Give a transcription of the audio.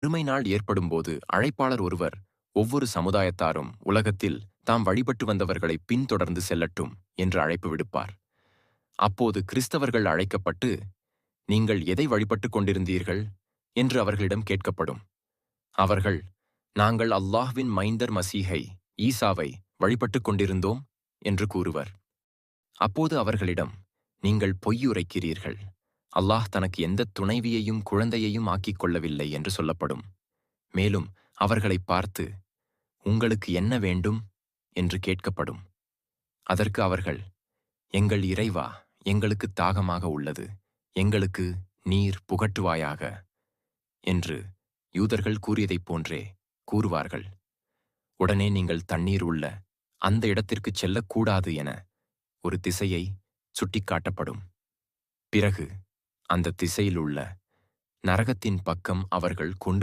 மறுமை நாள் ஏற்படும்போது அழைப்பாளர் ஒருவர் ஒவ்வொரு சமுதாயத்தாரும் உலகத்தில் தாம் வழிபட்டு வந்தவர்களை பின்தொடர்ந்து செல்லட்டும் என்று அழைப்பு விடுப்பார். அப்போது கிறிஸ்தவர்கள் அழைக்கப்பட்டு, நீங்கள் எதை வழிபட்டுக் கொண்டிருந்தீர்கள் என்று அவர்களிடம் கேட்கப்படும். அவர்கள், நாங்கள் அல்லாஹ்வின் மைந்தர் மசீஹை, ஈசாவை வழிபட்டுக் கொண்டிருந்தோம் என்று கூறுவர். அப்போது அவர்களிடம், நீங்கள் பொய்யுரைக்கிறீர்கள். அல்லாஹ் தனக்கு எந்த துணைவியையும் குழந்தையையும் ஆக்கிக் கொள்ளவில்லை என்று சொல்லப்படும். மேலும் அவர்களை பார்த்து, உங்களுக்கு என்ன வேண்டும் என்று கேட்கப்படும். அதற்கு அவர்கள், எங்கள் இறைவா, எங்களுக்கு தாகமாக உள்ளது, எங்களுக்கு நீர் புகட்டுவாயாக என்று யூதர்கள் கூறியதைப் போன்றே கூறுவார்கள். உடனே நீங்கள் தண்ணீர் உள்ள அந்த இடத்திற்குச் செல்லக்கூடாது என ஒரு திசையை சுட்டிக்காட்டப்படும். பிறகு அந்த திசையில் உள்ள நரகத்தின் பக்கம் அவர்கள் கொண்டு